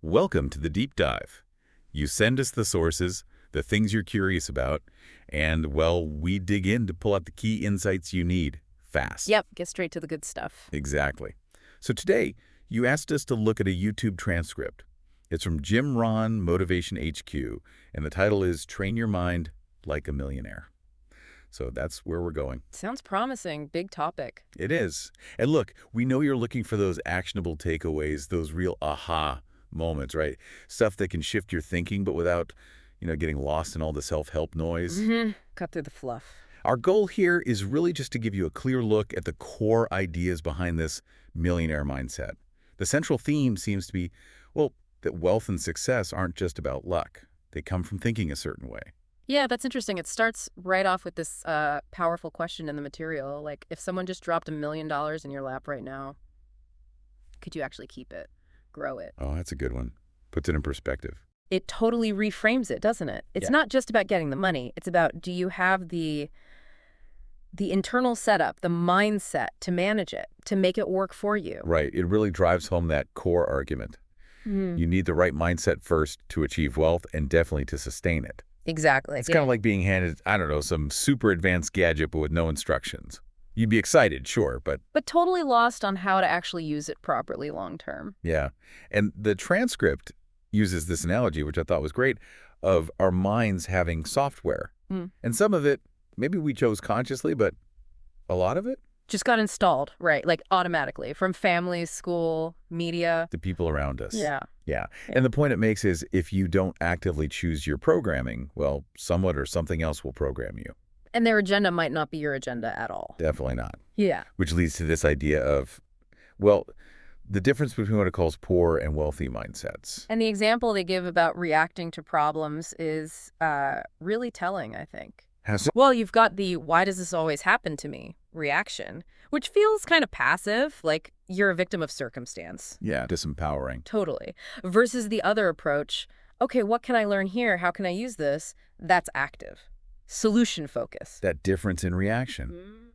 Welcome to the deep dive. You send us the sources, the things you're curious about, and, well, we dig in to pull out the key insights you need fast. Yep, get straight to the good stuff. Exactly. So today, you asked us to look at a YouTube transcript. It's from Jim Rohn, Motivation HQ, and the title is Train Your Mind Like a Millionaire. So that's where we're going. Sounds promising. Big topic. It is. And look, we know you're looking for those actionable takeaways, those real aha moments, right? Stuff that can shift your thinking, but without, getting lost in all the self-help noise. Cut through the fluff. Our goal here is really just to give you a clear look at the core ideas behind this millionaire mindset. The central theme seems to be, well, that wealth and success aren't just about luck. They come from thinking a certain way. Yeah, that's interesting. It starts right off with this powerful question in the material. Like, if someone just dropped $1 million in your lap right now, could you actually keep it, grow it? Oh, that's a good one. Puts it in perspective. It totally reframes it, doesn't it? It's not just about getting the money. It's about, do you have the internal setup, the mindset to manage it, to make it work for you? Right. It really drives home that core argument. You need the right mindset first to achieve wealth and definitely to sustain it. Exactly. It's kind of like being handed, I don't know, some super advanced gadget but with no instructions. You'd be excited, sure, but totally lost on how to actually use it properly long term. yeah. And the transcript uses this analogy, which I thought was great, of our minds having software. And some of it, maybe we chose consciously, but a lot of it, Just got installed, right? Like automatically from family, school, media. the people around us. Yeah. Yeah. And the point it makes is if you don't actively choose your programming, well, someone or something else will program you. And their agenda might not be your agenda at all. Definitely not. Yeah. Which leads to this idea of, well, the difference between what it calls poor and wealthy mindsets. And the example they give about reacting to problems is really telling, I think. Well, you've got the "why does this always happen to me" reaction, which feels kind of passive, like you're a victim of circumstance. Yeah, disempowering. Totally. Versus the other approach, okay, what can I learn here? How can I use this? That's active. Solution focused. That difference in reaction.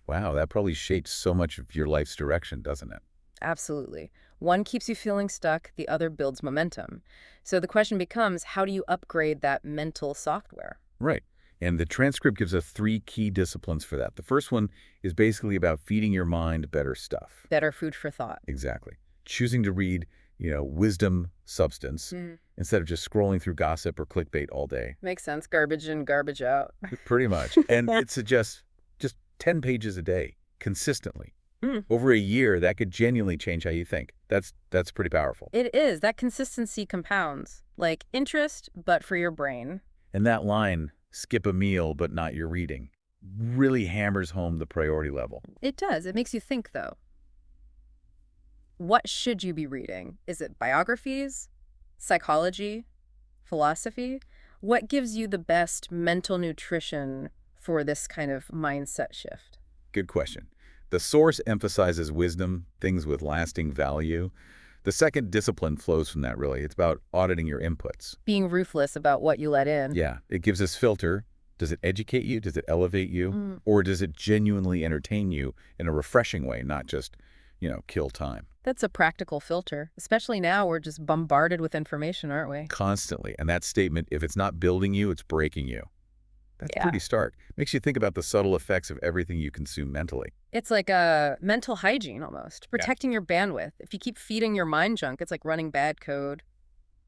Wow, that probably shapes so much of your life's direction, doesn't it? Absolutely. One keeps you feeling stuck, the other builds momentum. So the question becomes, how do you upgrade that mental software? Right. And the transcript gives us 3 key disciplines for that. The first one is basically about feeding your mind better stuff. Better food for thought. Exactly. Choosing to read, wisdom substance instead of just scrolling through gossip or clickbait all day. Makes sense. Garbage in, garbage out. Pretty much. And it suggests just 10 pages a day, consistently. Over a year, that could genuinely change how you think. That's pretty powerful. It is. That consistency compounds. Like interest, but for your brain. And that line, skip a meal but not your reading, really hammers home the priority level. It does. It makes you think, though. What should you be reading? Is it biographies? Psychology? Philosophy? What gives you the best mental nutrition for this kind of mindset shift? Good question. The source emphasizes wisdom, things with lasting value. The second discipline flows from that, really. It's about auditing your inputs. Being ruthless about what you let in. Yeah, it gives us filter. Does it educate you? Does it elevate you? Or does it genuinely entertain you in a refreshing way, not just, kill time? That's a practical filter. Especially now, we're just bombarded with information, aren't we? Constantly. And that statement, if it's not building you, it's breaking you. That's pretty stark. Makes you think about the subtle effects of everything you consume mentally. It's like a mental hygiene almost, protecting your bandwidth. If you keep feeding your mind junk, it's like running bad code,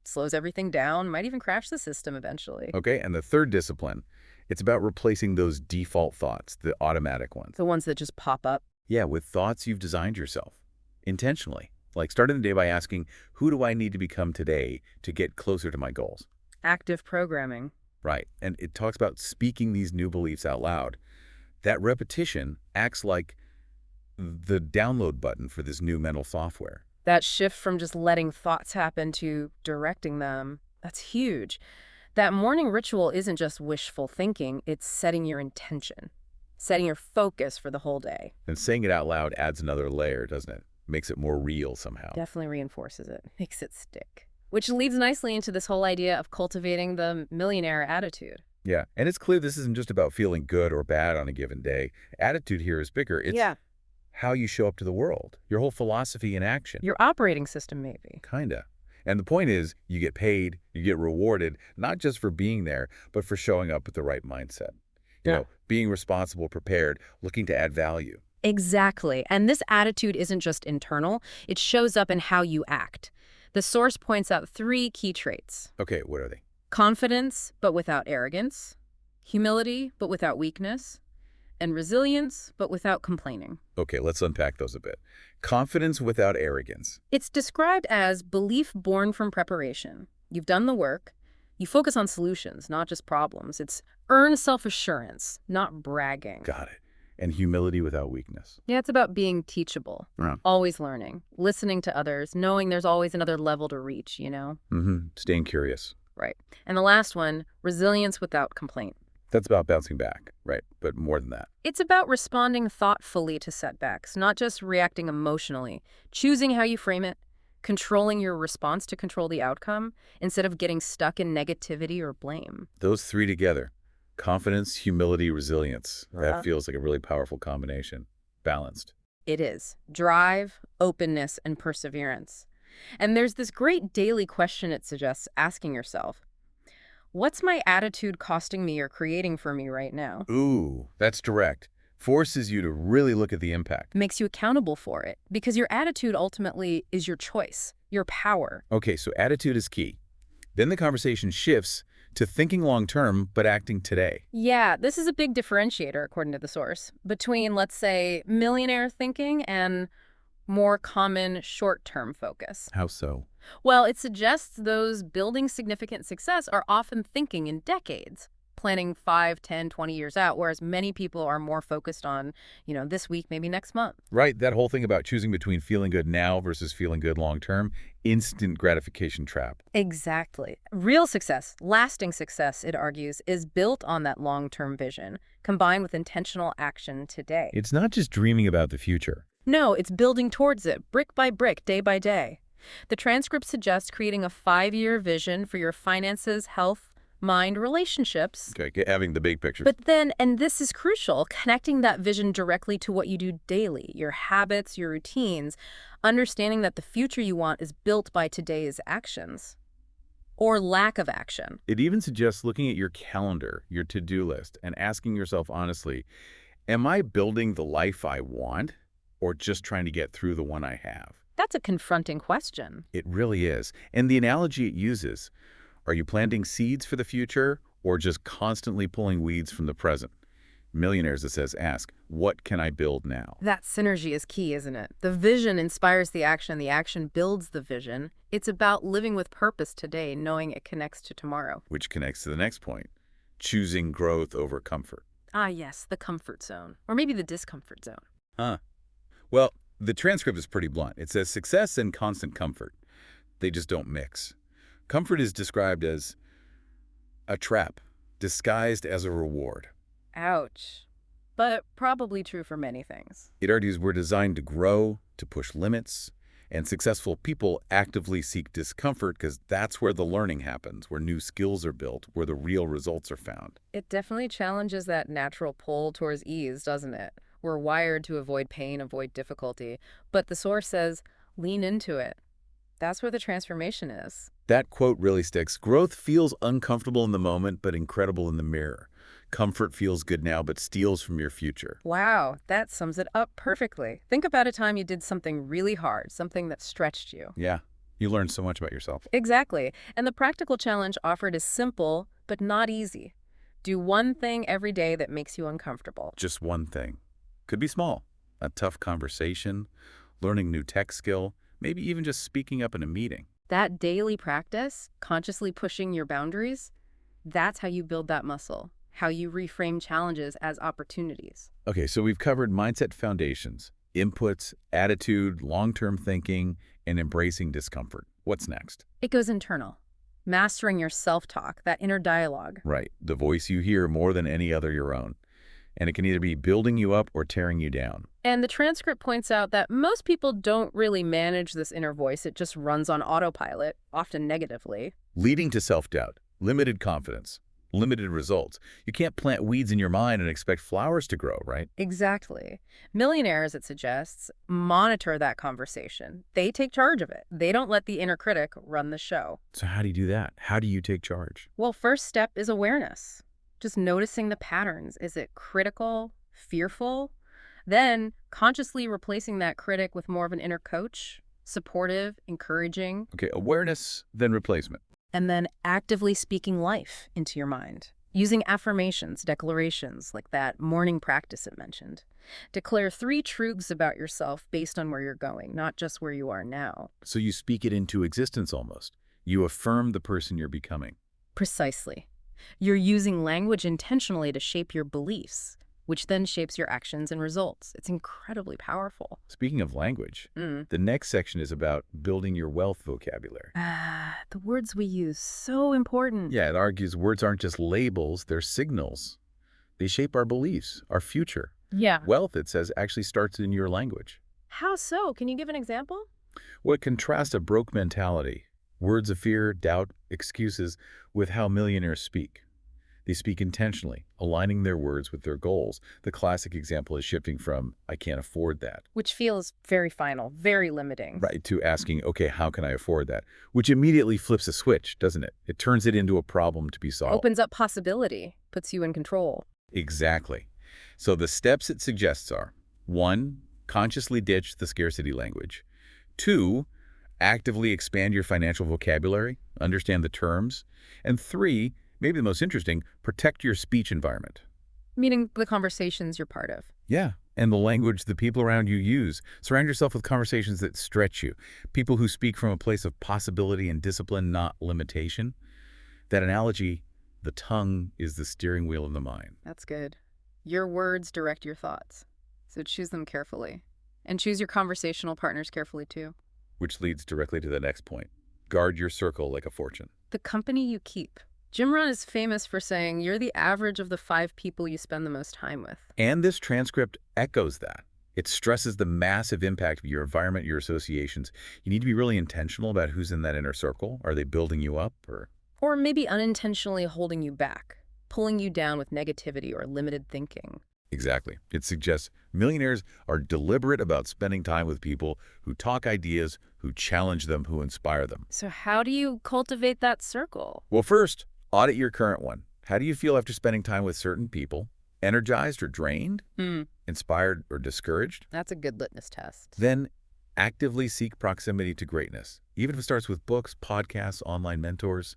slows everything down, might even crash the system eventually. Okay, and the third discipline, it's about replacing those default thoughts, the automatic ones. The ones that just pop up. Yeah, with thoughts you've designed yourself, intentionally. Like starting the day by asking, who do I need to become today to get closer to my goals? Active programming. Right, and it talks about speaking these new beliefs out loud. That repetition acts like the download button for this new mental software. That shift from just letting thoughts happen to directing them, that's huge. That morning ritual isn't just wishful thinking, it's setting your intention, setting your focus for the whole day. And saying it out loud adds another layer, doesn't it? Makes it more real somehow. Definitely reinforces it, makes it stick. Which leads nicely into this whole idea of cultivating the millionaire attitude. Yeah, and it's clear this isn't just about feeling good or bad on a given day. Attitude here is bigger. It's how you show up to the world, your whole philosophy in action. Your operating system, maybe. Kinda. And the point is, you get paid, you get rewarded, not just for being there, but for showing up with the right mindset. Yeah. Being responsible, prepared, looking to add value. Exactly. And this attitude isn't just internal, it shows up in how you act. The source points out three key traits: Okay, what are they? confidence, but without arrogance; humility, but without weakness; and resilience, but without complaining. Okay, let's unpack those a bit. Confidence without arrogance. It's described as belief born from preparation. You've done the work. You focus on solutions, not just problems. It's earned self-assurance, not bragging. Got it. And humility without weakness. Yeah, it's about being teachable, Yeah. always learning, listening to others, knowing there's always another level to reach, Staying curious. Right. And the last one, resilience without complaint. That's about bouncing back, right? But more than that. It's about responding thoughtfully to setbacks, not just reacting emotionally, choosing how you frame it, controlling your response to control the outcome, instead of getting stuck in negativity or blame. Those three together, confidence, humility, resilience, that Uh-huh. feels like a really powerful combination. Balanced. It is. Drive, openness, and perseverance. And there's this great daily question it suggests asking yourself: what's my attitude costing me or creating for me right now? Ooh, that's direct. Forces you to really look at the impact. Makes you accountable for it, because your attitude ultimately is your choice, your power. Okay, so attitude is key. Then the conversation shifts to thinking long-term, but acting today. Yeah, this is a big differentiator, according to the source, between, let's say, millionaire thinking and more common short-term focus. How so? Well, it suggests those building significant success are often thinking in decades, planning 5, 10, 20 years out, whereas many people are more focused on, this week, maybe next month. Right, that whole thing about choosing between feeling good now versus feeling good long-term, instant gratification trap. Exactly. Real success, lasting success, it argues, is built on that long-term vision, combined with intentional action today. It's not just dreaming about the future. No, it's building towards it, brick by brick, day by day. The transcript suggests creating a 5-year vision for your finances, health, mind, relationships. Okay, having the big picture. But then, and this is crucial, connecting that vision directly to what you do daily, your habits, your routines, understanding that the future you want is built by today's actions or lack of action. It even suggests looking at your calendar, your to-do list, and asking yourself honestly, am I building the life I want or just trying to get through the one I have? That's a confronting question. It really is. And the analogy it uses, are you planting seeds for the future or just constantly pulling weeds from the present? Millionaires, it says, ask, what can I build now? That synergy is key, isn't it? The vision inspires the action builds the vision. It's about living with purpose today, knowing it connects to tomorrow. Which connects to the next point, choosing growth over comfort. Ah, yes, the comfort zone. Or maybe the discomfort zone. Huh. Well, the transcript is pretty blunt. It says success and constant comfort. They just don't mix. Comfort is described as a trap, disguised as a reward. Ouch. But probably true for many things. It argues we're designed to grow, to push limits, and successful people actively seek discomfort because that's where the learning happens, where new skills are built, where the real results are found. It definitely challenges that natural pull towards ease, doesn't it? We're wired to avoid pain, avoid difficulty. But the source says, lean into it. That's where the transformation is. That quote really sticks. Growth feels uncomfortable in the moment, but incredible in the mirror. Comfort feels good now, but steals from your future. Wow, that sums it up perfectly. Think about a time you did something really hard, something that stretched you. Yeah, you learn so much about yourself. Exactly. And the practical challenge offered is simple, but not easy. Do one thing every day that makes you uncomfortable. Just one thing. Could be small. A tough conversation, learning new tech skill, maybe even just speaking up in a meeting. That daily practice, consciously pushing your boundaries, that's how you build that muscle, how you reframe challenges as opportunities. Okay, so we've covered mindset foundations, inputs, attitude, long-term thinking, and embracing discomfort. What's next? It goes internal. Mastering your self-talk, that inner dialogue. Right, the voice you hear more than any other your own. And it can either be building you up or tearing you down. And the transcript points out that most people don't really manage this inner voice. It just runs on autopilot, often negatively. Leading to self-doubt, limited confidence, limited results. You can't plant weeds in your mind and expect flowers to grow, right? Exactly. Millionaires, it suggests, monitor that conversation. They take charge of it. They don't let the inner critic run the show. So how do you do that? How do you take charge? Well, first step is awareness. Just noticing the patterns. Is it critical, fearful? Then consciously replacing that critic with more of an inner coach, supportive, encouraging, Okay, awareness, then replacement. and then actively speaking life into your mind. Using affirmations, declarations, like that morning practice it mentioned. Declare 3 truths about yourself based on where you're going, not just where you are now. So you speak it into existence almost. You affirm the person you're becoming. Precisely. You're using language intentionally to shape your beliefs, which then shapes your actions and results. It's incredibly powerful. Speaking of language, the next section is about building your wealth vocabulary. The words we use, so important. Yeah, it argues words aren't just labels, they're signals. They shape our beliefs, our future. Yeah. Wealth, it says, actually starts in your language. How so? Can you give an example? Well, it contrasts a broke mentality, words of fear, doubt, excuses, with how millionaires speak. They speak intentionally, aligning their words with their goals. The classic example is shifting from, I can't afford that, Which feels very final, very limiting. right, to asking, okay, how can I afford that? Which immediately flips a switch, doesn't it? It turns it into a problem to be solved. Opens up possibility, puts you in control. Exactly. So the steps it suggests are, 1, consciously ditch the scarcity language. 2, actively expand your financial vocabulary, understand the terms. And 3, maybe the most interesting, protect your speech environment. Meaning the conversations you're part of. Yeah, and the language the people around you use. Surround yourself with conversations that stretch you. People who speak from a place of possibility and discipline, not limitation. That analogy, the tongue is the steering wheel of the mind. That's good. Your words direct your thoughts. So choose them carefully. And choose your conversational partners carefully too. Which leads directly to the next point. Guard your circle like a fortune. The company you keep. Jim Rohn is famous for saying you're the average of the 5 people you spend the most time with. And this transcript echoes that. It stresses the massive impact of your environment, your associations. You need to be really intentional about who's in that inner circle. Are they building you up Or maybe unintentionally holding you back, pulling you down with negativity or limited thinking. Exactly. It suggests millionaires are deliberate about spending time with people who talk ideas, who challenge them, who inspire them. So how do you cultivate that circle? Well, first, audit your current one. How do you feel after spending time with certain people? Energized or drained? Inspired or discouraged? That's a good litmus test. Then actively seek proximity to greatness. Even if it starts with books, podcasts, online mentors,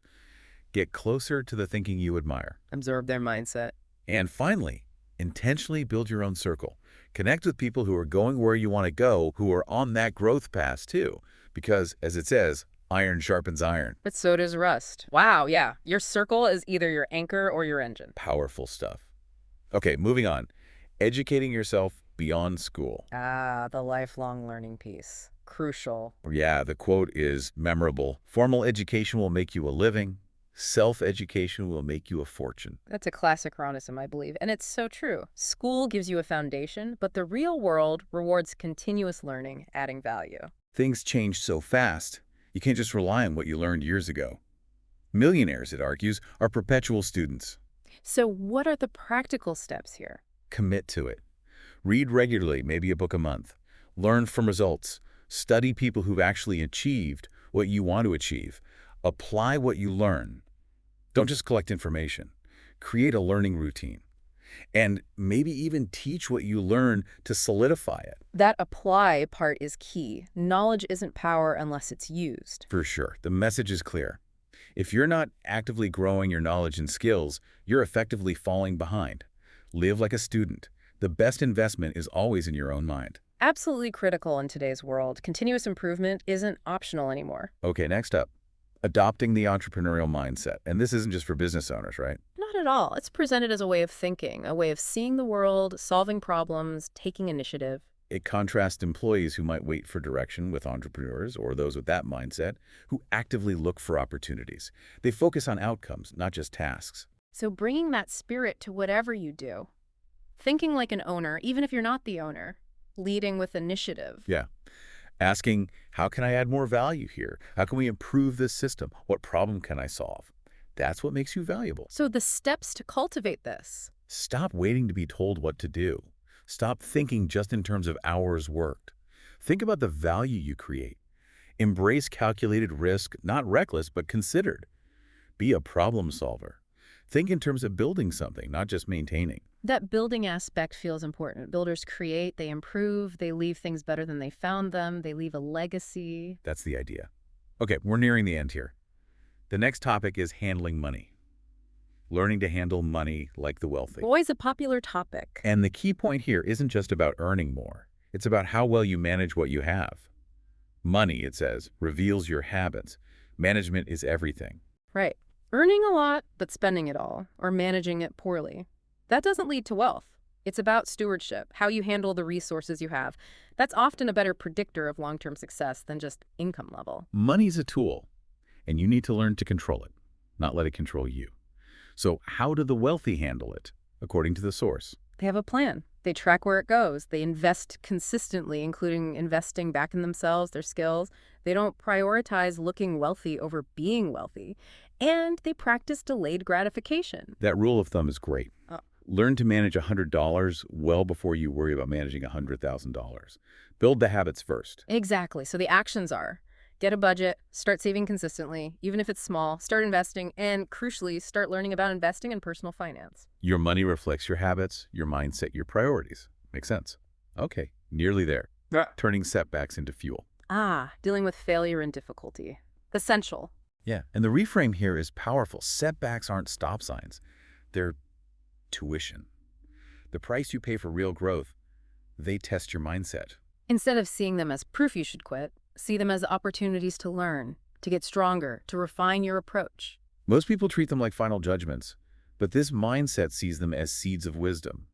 get closer to the thinking you admire. Absorb their mindset. And finally, intentionally build your own circle. Connect with people who are going where you want to go, who are on that growth path too. Because, as it says, iron sharpens iron. But so does rust. Wow, yeah. Your circle is either your anchor or your engine. Powerful stuff. Okay, moving on. Educating yourself beyond school. The lifelong learning piece. Crucial. Yeah, the quote is memorable. Formal education will make you a living. Self-education will make you a fortune. That's a classic Ronism, I believe, and it's so true. School gives you a foundation, but the real world rewards continuous learning, adding value. Things change so fast, you can't just rely on what you learned years ago. Millionaires, it argues, are perpetual students. So what are the practical steps here? Commit to it. Read regularly, maybe a book a month. Learn from results. Study people who've actually achieved what you want to achieve. Apply what you learn. Don't just collect information. Create a learning routine. And maybe even teach what you learn to solidify it. That apply part is key. Knowledge isn't power unless it's used. For sure. The message is clear. If you're not actively growing your knowledge and skills, you're effectively falling behind. Live like a student. The best investment is always in your own mind. Absolutely critical in today's world. Continuous improvement isn't optional anymore. Okay, next up. Adopting the entrepreneurial mindset. And this isn't just for business owners, right? Not at all. It's presented as a way of thinking, a way of seeing the world, solving problems, taking initiative. It contrasts employees who might wait for direction with entrepreneurs, or those with that mindset, who actively look for opportunities. They focus on outcomes, not just tasks. So bringing that spirit to whatever you do. Thinking like an owner, even if you're not the owner. Leading with initiative. Yeah. Asking, how can I add more value here? How can we improve this system? What problem can I solve? That's what makes you valuable. So the steps to cultivate this. Stop waiting to be told what to do. Stop thinking just in terms of hours worked. Think about the value you create. Embrace calculated risk, not reckless, but considered. Be a problem solver. Think in terms of building something, not just maintaining. That building aspect feels important. Builders create, they improve, they leave things better than they found them, they leave a legacy. That's the idea. Okay, we're nearing the end here. The next topic is handling money. Learning to handle money like the wealthy. Always a popular topic. And the key point here isn't just about earning more. It's about how well you manage what you have. Money, it says, reveals your habits. Management is everything. Right. Earning a lot, but spending it all, or managing it poorly. That doesn't lead to wealth. It's about stewardship, how you handle the resources you have. That's often a better predictor of long-term success than just income level. Money's a tool, and you need to learn to control it, not let it control you. So how do the wealthy handle it, according to the source? They have a plan. They track where it goes. They invest consistently, including investing back in themselves, their skills. They don't prioritize looking wealthy over being wealthy. And they practice delayed gratification. That rule of thumb is great. Oh. Learn to manage $100 well before you worry about managing $100,000. Build the habits first. Exactly. So the actions are: get a budget, start saving consistently, even if it's small, start investing, and crucially, start learning about investing and personal finance. Your money reflects your habits, your mindset, your priorities. Makes sense. Okay, nearly there. Turning setbacks into fuel. Dealing with failure and difficulty. Essential. Yeah, and the reframe here is powerful. Setbacks aren't stop signs. They're tuition. The price you pay for real growth, they test your mindset. Instead of seeing them as proof you should quit, see them as opportunities to learn, to get stronger, to refine your approach. Most people treat them like final judgments, but this mindset sees them as seeds of wisdom.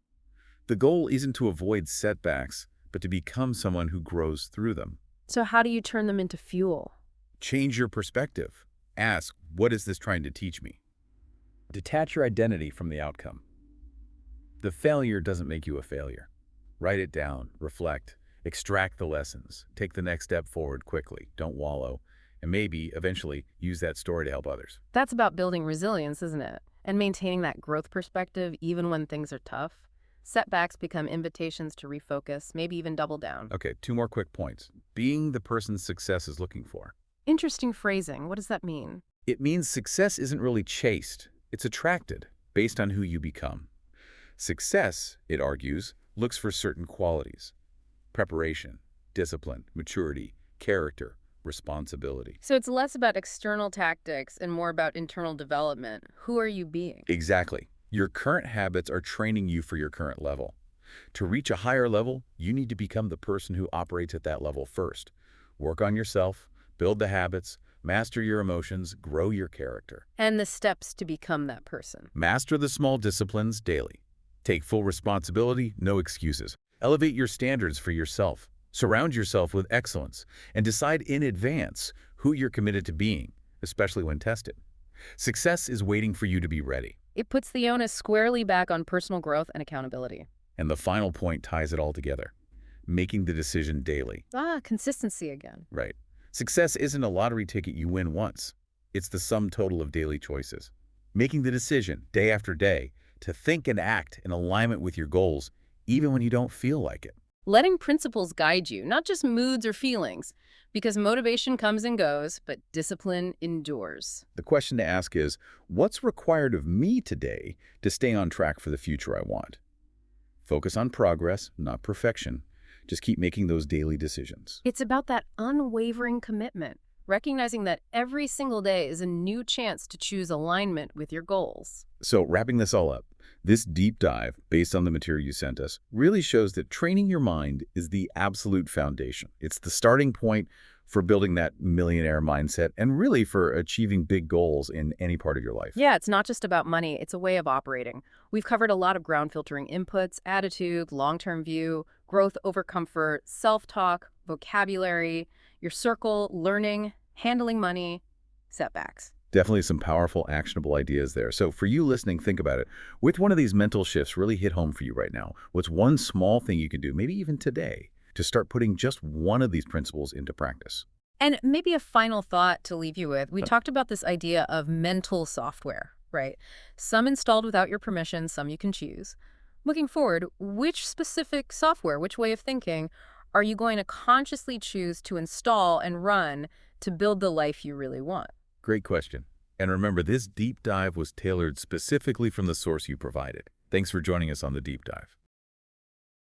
The goal isn't to avoid setbacks, but to become someone who grows through them. So how do you turn them into fuel? Change your perspective. Ask, what is this trying to teach me? Detach your identity from the outcome. The failure doesn't make you a failure. Write it down, reflect, extract the lessons, take the next step forward quickly, don't wallow, and maybe, eventually, use that story to help others. That's about building resilience, isn't it? And maintaining that growth perspective even when things are tough. Setbacks become invitations to refocus, maybe even double down. Okay, 2 more quick points. Being the person success is looking for. Interesting phrasing. What does that mean? It means success isn't really chased. It's attracted based on who you become. Success, it argues, looks for certain qualities: preparation, discipline, maturity, character, responsibility. So it's less about external tactics and more about internal development. Who are you being? Exactly. Your current habits are training you for your current level. To reach a higher level, you need to become the person who operates at that level first. Work on yourself, build the habits, master your emotions, grow your character. And the steps to become that person. Master the small disciplines daily. Take full responsibility, no excuses. Elevate your standards for yourself. Surround yourself with excellence, and decide in advance who you're committed to being, especially when tested. Success is waiting for you to be ready. It puts the onus squarely back on personal growth and accountability. And the final point ties it all together: making the decision daily. Consistency again. Right. Success isn't a lottery ticket you win once. It's the sum total of daily choices. Making the decision, day after day, to think and act in alignment with your goals, even when you don't feel like it. Letting principles guide you, not just moods or feelings, because motivation comes and goes, but discipline endures. The question to ask is, what's required of me today to stay on track for the future I want? Focus on progress, not perfection. Just keep making those daily decisions. It's about that unwavering commitment, recognizing that every single day is a new chance to choose alignment with your goals. So wrapping this all up, this deep dive, based on the material you sent us, really shows that training your mind is the absolute foundation. It's the starting point for building that millionaire mindset and really for achieving big goals in any part of your life. Yeah, it's not just about money, it's a way of operating. We've covered a lot of ground filtering inputs: attitude, long-term view, growth over comfort, self-talk, vocabulary, your circle, learning, handling money, setbacks. Definitely some powerful, actionable ideas there. So for you listening, think about it. With one of these mental shifts really hit home for you right now, what's one small thing you can do, maybe even today, to start putting just one of these principles into practice? And maybe a final thought to leave you with. We talked about this idea of mental software, right? Some installed without your permission, some you can choose. Looking forward, which specific software, which way of thinking are you going to consciously choose to install and run to build the life you really want? Great question. And remember, this deep dive was tailored specifically from the source you provided. Thanks for joining us on the deep dive.